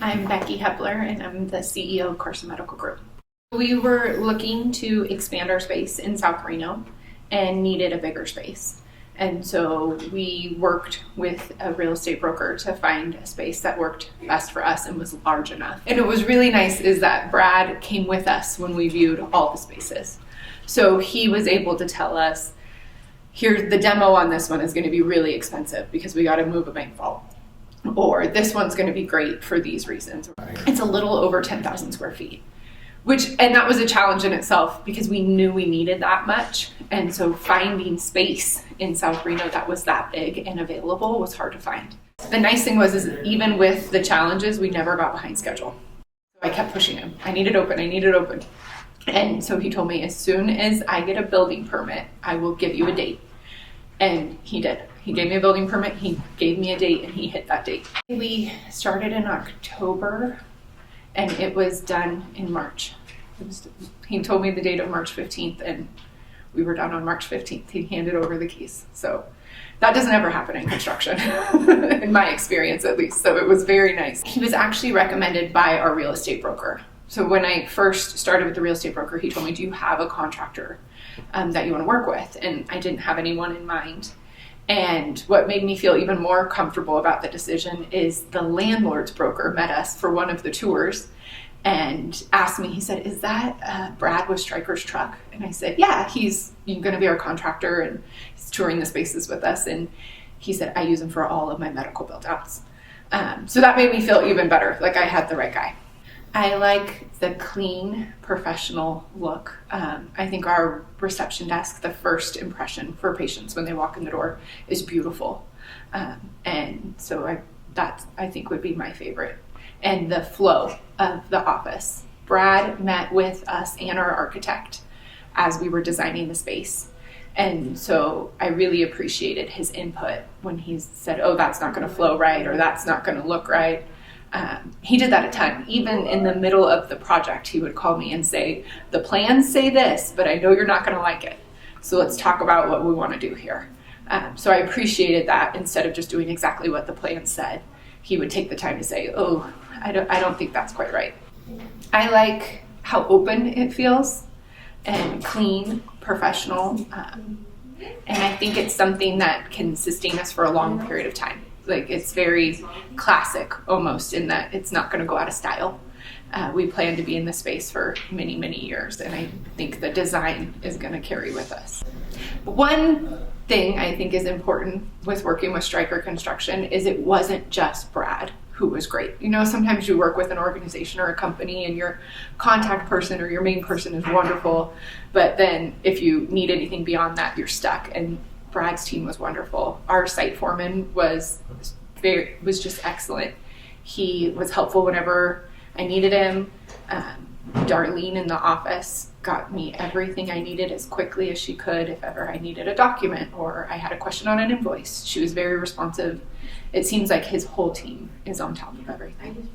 I'm Becky Hepler, and I'm the CEO of Carson Medical Group. We were looking to expand our space in South Reno and needed a bigger space. And so we worked with a real estate broker to find a space that worked best for us and was large enough. And it was really nice is that Brad came with us when we viewed all the spaces. So he was able to tell us, here, the demo on this one is going to be really expensive because we got to move a bank vault. Or this one's going to be great for these reasons. It's a little over 10,000 square feet, and that was a challenge in itself because we knew we needed that much. And so finding space in South Reno that was that big and available was hard to find. The nice thing is even with the challenges, we never got behind schedule. I kept pushing him. I need it open. And so he told me, as soon as I get a building permit, I will give you a date. And he did. He gave me a building permit, he gave me a date, and he hit that date. We started in October, and it was done in March. He told me the date of March 15th, and we were done on March 15th. He handed over the keys. So that doesn't ever happen in construction, in my experience at least. So it was very nice. He was actually recommended by our real estate broker. So when I first started with the real estate broker, he told me, do you have a contractor that you want to work with? And I didn't have anyone in mind. And what made me feel even more comfortable about the decision is the landlord's broker met us for one of the tours and asked me, he said, is that Brad with Stryker's truck? And I said, yeah, he's going to be our contractor and he's touring the spaces with us. And he said, I use him for all of my medical build outs. So that made me feel even better, like I had the right guy. I like the clean, professional look. I think our reception desk, the first impression for patients when they walk in the door, is beautiful. And so that I think would be my favorite. And the flow of the office. Brad met with us and our architect as we were designing the space. And so I really appreciated his input when he said, oh, that's not going to flow right, or that's not going to look right. He did that a ton. Even in the middle of the project, he would call me and say, the plans say this, but I know you're not going to like it. So let's talk about what we want to do here. So I appreciated that. Instead of just doing exactly what the plan said, he would take the time to say, oh, I don't think that's quite right. I like how open it feels and clean, professional. And I think it's something that can sustain us for a long period of time. Like, it's very classic almost in that it's not going to go out of style. We plan to be in the space for many, many years, and I think the design is going to carry with us. One thing I think is important with working with Stryker Construction is it wasn't just Brad who was great. You know, sometimes you work with an organization or a company and your contact person or your main person is wonderful, but then if you need anything beyond that, you're stuck. And Brad's team was wonderful. Our site foreman was just excellent. He was helpful whenever I needed him. Darlene in the office got me everything I needed as quickly as she could. If ever I needed a document or I had a question on an invoice, she was very responsive. It seems like his whole team is on top of everything.